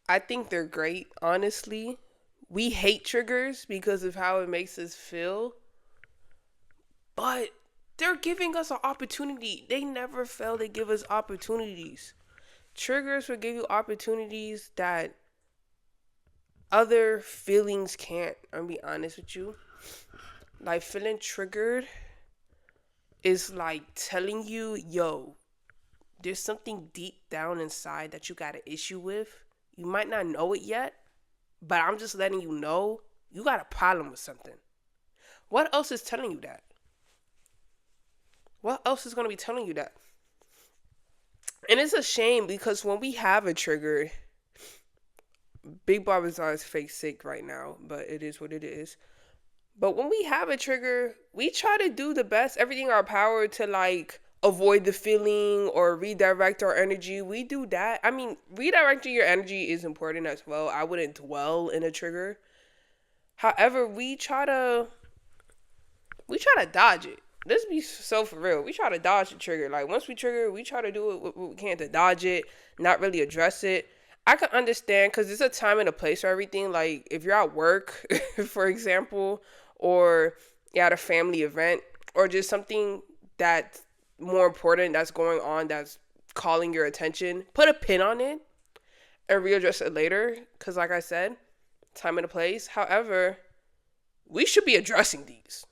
I think they're great, honestly. We hate triggers because of how it makes us feel, but they're giving us an opportunity. They never fail to give us opportunities. Triggers will give you opportunities that other feelings can't. I'll be honest with you. Like, feeling triggered is like telling you, yo, there's something deep down inside that you got an issue with. You might not know it yet, but I'm just letting you know you got a problem with something. What else is telling you that? What else is going to be telling you that? And it's a shame because when we have a trigger, Big Barbazar is fake sick right now, but it is what it is. But when we have a trigger, we try to do the best, everything in our power to like avoid the feeling or redirect our energy. We do that. I mean, redirecting your energy is important as well. I wouldn't dwell in a trigger. However, we try to dodge it. Let's be so for real. We try to dodge the trigger. Like once we trigger, we try to do what we can to dodge it, not really address it. I can understand because there's a time and a place for everything. Like if you're at work, for example, or you're at a family event, or just something that's more important that's going on that's calling your attention, put a pin on it and readdress it later. Because like I said, time and a place. However, we should be addressing these.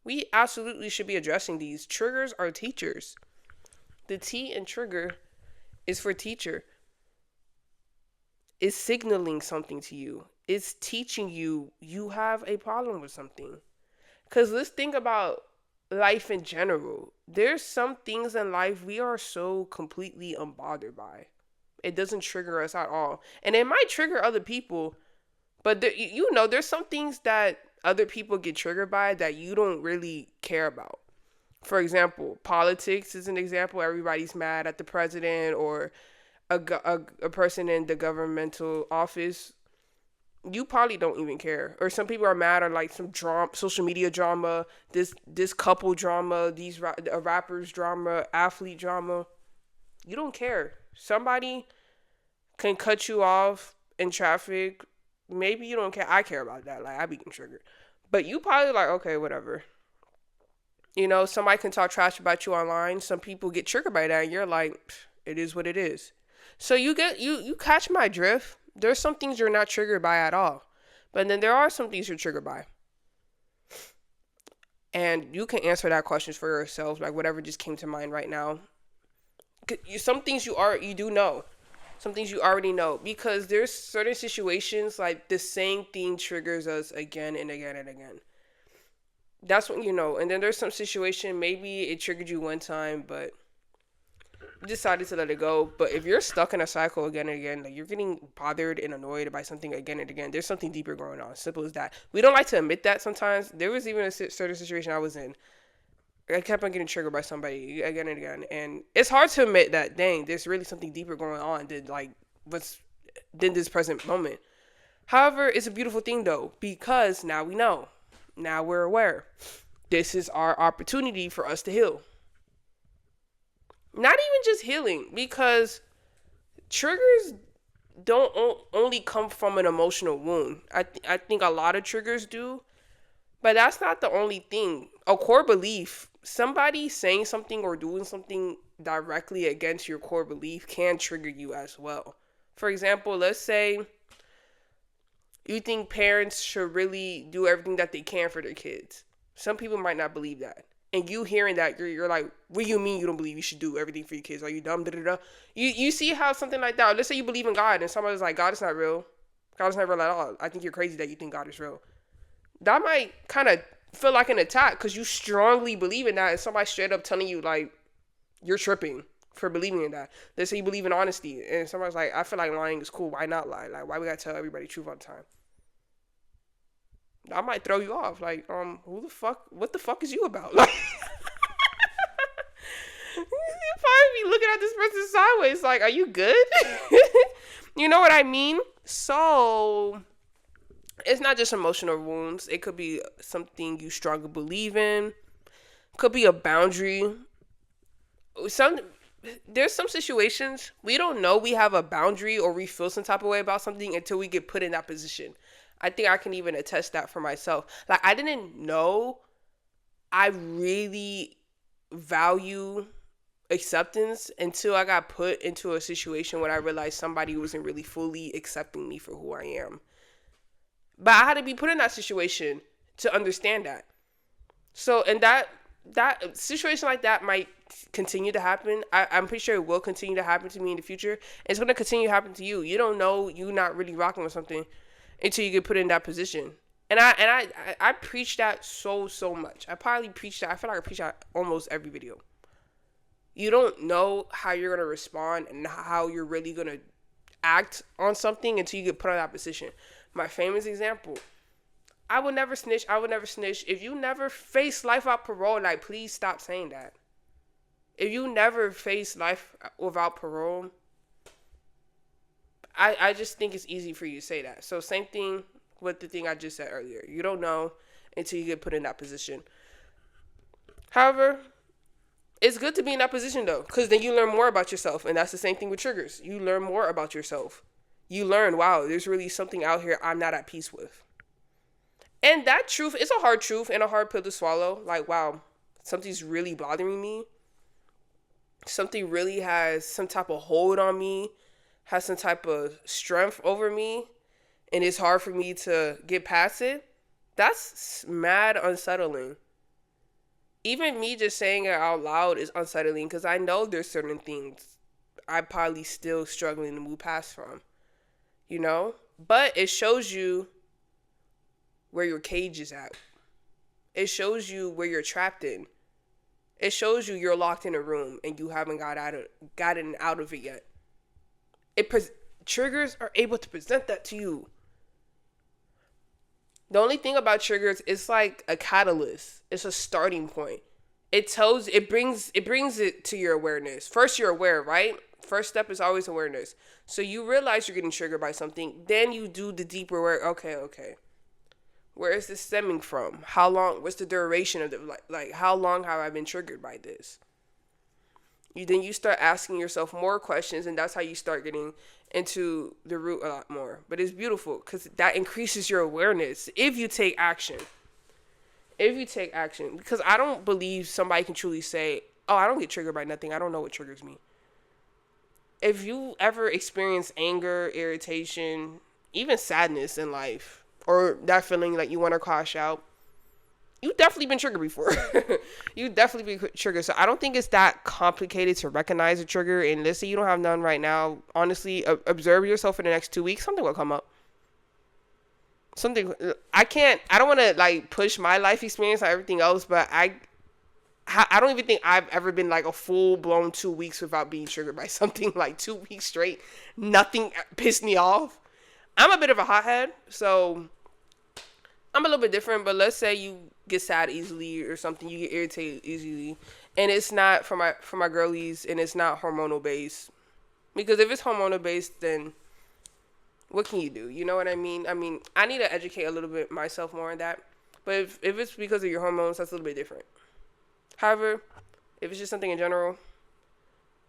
We absolutely should be addressing these. Triggers are teachers. The T in trigger is for teacher. It's signaling something to you. It's teaching you you have a problem with something. Because let's think about life in general. There's some things in life we are so completely unbothered by. It doesn't trigger us at all. And it might trigger other people, but there's some things that other people get triggered by that you don't really care about. For example, politics is an example. Everybody's mad at the president or a person in the governmental office. You probably don't even care. Or some people are mad at like some drama, social media drama, this couple drama, a rapper's drama, athlete drama. You don't care. Somebody can cut you off in traffic. Maybe you don't care. I care about that. Like I be getting triggered. But you probably like, okay, whatever. Somebody can talk trash about you online. Some people get triggered by that and you're like, it is what it is. So you catch my drift. There's some things you're not triggered by at all. But then there are some things you're triggered by. And you can answer that questions for yourself, like whatever just came to mind right now. Some things you do know. Some things you already know because there's certain situations like the same thing triggers us again and again and again. That's when you know. And then there's some situation maybe it triggered you one time, but you decided to let it go. But if you're stuck in a cycle again and again, like you're getting bothered and annoyed by something again and again, there's something deeper going on. Simple as that. We don't like to admit that sometimes. There was even a certain situation I was in. I kept on getting triggered by somebody again and again, and it's hard to admit that. Dang, there's really something deeper going on than this present moment. However, it's a beautiful thing though because now we know, now we're aware. This is our opportunity for us to heal. Not even just healing, because triggers don't only come from an emotional wound. I think a lot of triggers do, but that's not the only thing. A core belief, somebody saying something or doing something directly against your core belief can trigger you as well. For example, let's say you think parents should really do everything that they can for their kids. Some people might not believe that. And you hearing that, you're like, what do you mean you don't believe you should do everything for your kids? Are you dumb? Da, da, da. You see how something like that, let's say you believe in God and somebody's like, God is not real. God is not real at all. I think you're crazy that you think God is real. That might kind of feel like an attack because you strongly believe in that, and somebody straight up telling you like you're tripping for believing in that. Let's say you believe in honesty, and somebody's like, I feel like lying is cool. Why not lie? Like, why we gotta tell everybody the truth all the time? That might throw you off. Like, who the fuck? What the fuck is you about? Like, you probably be looking at this person sideways. Like, are you good? You know what I mean? So it's not just emotional wounds. It could be something you strongly believe in. Could be a boundary. Some there's some situations we don't know we have a boundary or we feel some type of way about something until we get put in that position. I think I can even attest that for myself. Like, I didn't know I really value acceptance until I got put into a situation when I realized somebody wasn't really fully accepting me for who I am. But I had to be put in that situation to understand that. So, and that situation like that might continue to happen. I'm pretty sure it will continue to happen to me in the future. It's going to continue to happen to you. You don't know you're not really rocking with something until you get put in that position. And I preach that so much. I probably preach that. I feel like I preach that almost every video. You don't know how you're going to respond and how you're really going to act on something until you get put in that position. My famous example, I would never snitch. I would never snitch. If you never face life without parole, like, please stop saying that. If you never face life without parole, I just think it's easy for you to say that. So same thing with the thing I just said earlier. You don't know until you get put in that position. However, it's good to be in that position though, because then you learn more about yourself. And that's the same thing with triggers. You learn more about yourself. You learn, wow, there's really something out here I'm not at peace with. And that truth, it's a hard truth and a hard pill to swallow. Like, wow, something's really bothering me. Something really has some type of hold on me, has some type of strength over me, and it's hard for me to get past it. That's mad unsettling. Even me just saying it out loud is unsettling because I know there's certain things I'm probably still struggling to move past from, you know? But it shows you where your cage is at. It shows you where you're trapped in. It shows you you're locked in a room and you haven't gotten out of it yet. Triggers are able to present that to you. The only thing about triggers, it's like a catalyst. It's a starting point. It brings it to your awareness. First, you're aware, right? First step is always awareness. So you realize you're getting triggered by something. Then you do the deeper work. Okay. Where is this stemming from? How long? What's the duration of it? Like how long have I been triggered by this? Then you start asking yourself more questions, and that's how you start getting into the root a lot more. But it's beautiful because that increases your awareness if you take action. Because I don't believe somebody can truly say, oh, I don't get triggered by nothing. I don't know what triggers me. If you ever experience anger, irritation, even sadness in life, or that feeling like you want to crash out, you've definitely been triggered before. You've definitely been triggered. So I don't think it's that complicated to recognize a trigger. And let's say you don't have none right now. Honestly, observe yourself for the next 2 weeks. Something will come up. I don't want to like push my life experience on everything else, but I don't even think I've ever been like a full blown 2 weeks without being triggered by something. Like 2 weeks straight. Nothing pissed me off. I'm a bit of a hothead, so I'm a little bit different, but let's say you get sad easily or something, you get irritated easily, and it's not for my girlies, and it's not hormonal based. Because if it's hormonal based, then what can you do? You know what I mean? I need to educate a little bit myself more on that. But if it's because of your hormones, that's a little bit different. However, if it's just something in general,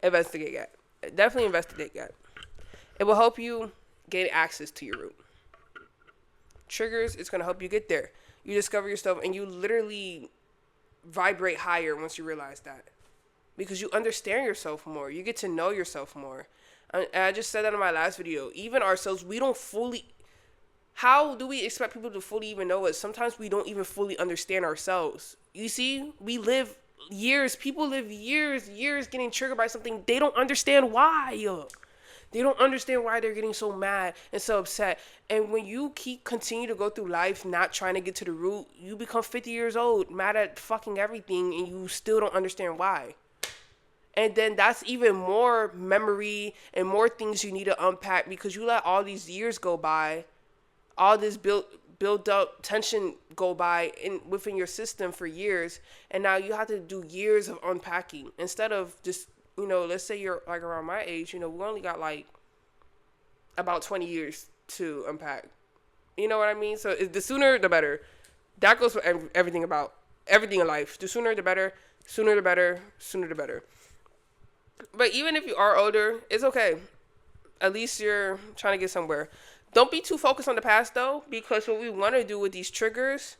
investigate that. Definitely investigate that. It will help you gain access to your root. Triggers, it's going to help you get there. You discover yourself and you literally vibrate higher once you realize that. Because you understand yourself more. You get to know yourself more. And I just said that in my last video. Even ourselves, we don't fully... How do we expect people to fully even know us? Sometimes we don't even fully understand ourselves. You see, we live years. People live years getting triggered by something. They don't understand why. They don't understand why they're getting so mad and so upset. And when you continue to go through life not trying to get to the root, you become 50 years old, mad at fucking everything, and you still don't understand why. And then that's even more memory and more things you need to unpack because you let all these years go by, all this build up tension go by within your system for years, and now you have to do years of unpacking instead of just, let's say you're like around my age, we only got like about 20 years to unpack. You know what I mean? So the sooner the better. That goes for everything in life. The sooner the better, sooner the better, sooner the better. But even if you are older, it's okay. At least you're trying to get somewhere. Don't be too focused on the past though, because what we want to do with these triggers,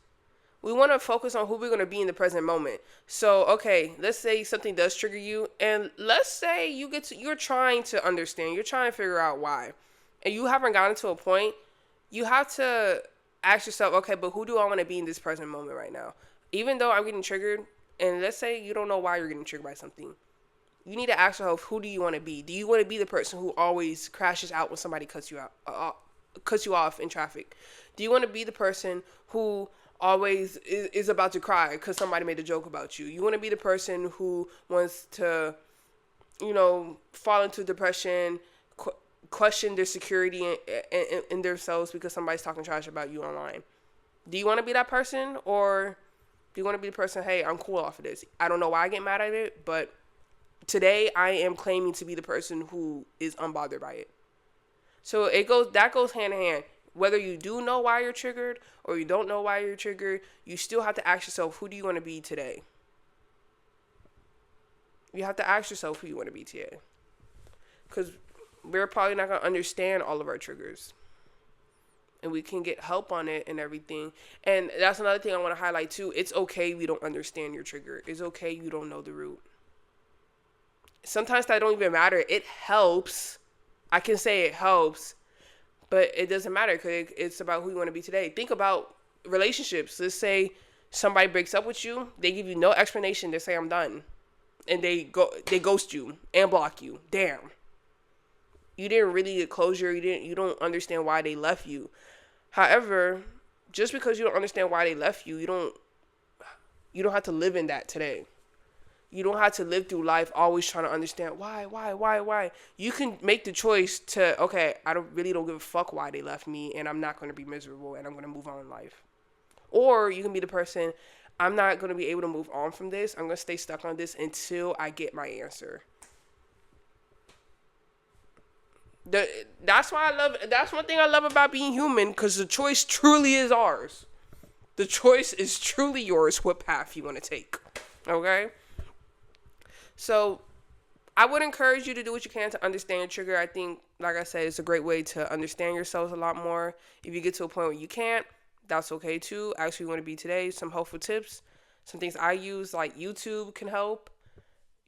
we want to focus on who we're going to be in the present moment. So, okay, let's say something does trigger you, and let's say you're trying to understand, you're trying to figure out why, and you haven't gotten to a point. You have to ask yourself, okay, but who do I want to be in this present moment right now? Even though I'm getting triggered, and let's say you don't know why you're getting triggered by something, you need to ask yourself, who do you want to be? Do you want to be the person who always crashes out when somebody cuts you off in traffic? Do you want to be the person who always is about to cry because somebody made a joke about you? You want to be the person who wants to, fall into depression, question their security in themselves because somebody's talking trash about you online? Do you want to be that person, or do you want to be the person, hey, I'm cool off of this? I don't know why I get mad at it, but today I am claiming to be the person who is unbothered by it. So that goes hand in hand. Whether you do know why you're triggered or you don't know why you're triggered, you still have to ask yourself, who do you want to be today? You have to ask yourself who you want to be today. Because we're probably not going to understand all of our triggers. And we can get help on it and everything. And that's another thing I want to highlight too. It's okay we don't understand your trigger. It's okay you don't know the root. Sometimes that don't even matter. It helps. I can say it helps, but it doesn't matter because it's about who you want to be today. Think about relationships. Let's say somebody breaks up with you. They give you no explanation. They say, I'm done. And they ghost you and block you. Damn. You didn't really get closure. You don't understand why they left you. However, just because you don't understand why they left you, you don't have to live in that today. You don't have to live through life always trying to understand why. You can make the choice to, okay, I really don't give a fuck why they left me, and I'm not going to be miserable, and I'm going to move on in life. Or you can be the person, I'm not going to be able to move on from this. I'm going to stay stuck on this until I get my answer. That's one thing I love about being human, because the choice truly is ours. The choice is truly yours, what path you want to take. Okay? So I would encourage you to do what you can to understand your trigger. I think, like I said, it's a great way to understand yourselves a lot more. If you get to a point where you can't, that's okay too. Actually, want to be today, some helpful tips, some things I use, like YouTube can help.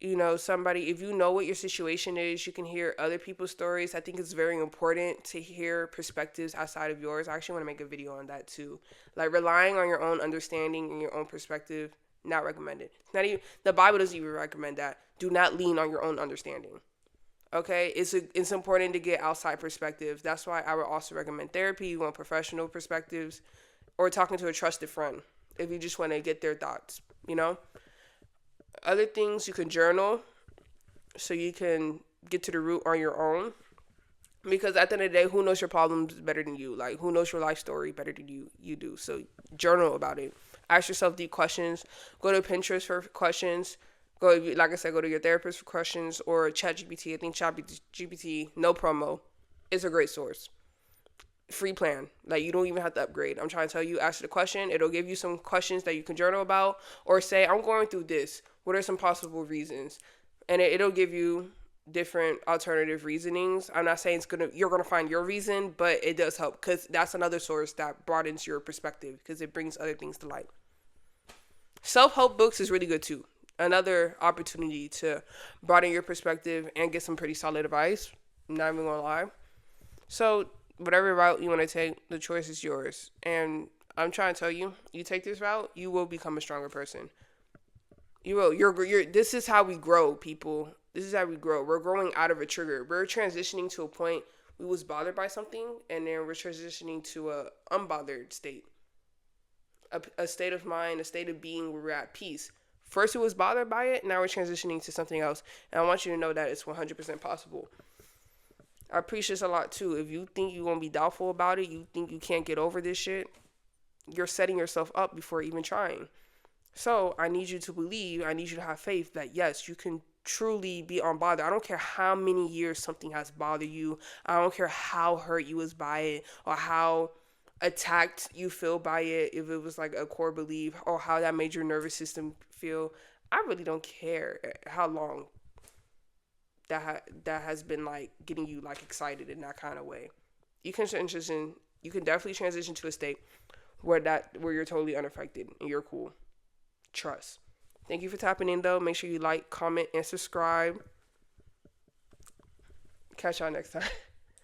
If you know what your situation is, you can hear other people's stories. I think it's very important to hear perspectives outside of yours. I actually want to make a video on that too. Like, relying on your own understanding and your own perspective, not recommended. Not even the Bible doesn't even recommend that. Do not lean on your own understanding. Okay, it's important to get outside perspectives. That's why I would also recommend therapy. You want professional perspectives, or talking to a trusted friend if you just want to get their thoughts. Other things, you can journal so you can get to the root on your own. Because at the end of the day, who knows your problems better than you? Like, who knows your life story better than you do? So journal about it. Ask yourself deep questions. Go to Pinterest for questions. Like I said, go to your therapist for questions, or ChatGPT. I think ChatGPT, no promo, is a great source. Free plan. Like, you don't even have to upgrade. I'm trying to tell you, ask the question. It'll give you some questions that you can journal about, or say, I'm going through this. What are some possible reasons? And it'll give you different alternative reasonings. I'm not saying you're gonna find your reason, but it does help, because that's another source that broadens your perspective, because it brings other things to light. Self-help books is really good too. Another opportunity to broaden your perspective and get some pretty solid advice. I'm not even gonna lie. So whatever route you want to take, the choice is yours. And I'm trying to tell you, you take this route, you will become a stronger person. You will. This is how we grow, people. This is how we grow. We're growing out of a trigger. We're transitioning to a point we was bothered by something, and then we're transitioning to a unbothered state. A state of mind, a state of being where we're at peace. First we was bothered by it, now we're transitioning to something else. And I want you to know that it's 100% possible. I preach this a lot too. If you think you're going to be doubtful about it, you think you can't get over this shit, you're setting yourself up before even trying. So I need you to believe, I need you to have faith that yes, you can truly be unbothered. I don't care how many years something has bothered you. I don't care how hurt you was by it, or how attacked you feel by it, if it was like a core belief, or how that made your nervous system feel. I really don't care how long. that has been like getting you like excited in that kind of way. You can transition. You can definitely transition to a state where you're totally unaffected and you're cool. Trust. Thank you for tapping in though. Make sure you like, comment, and subscribe. Catch y'all next time.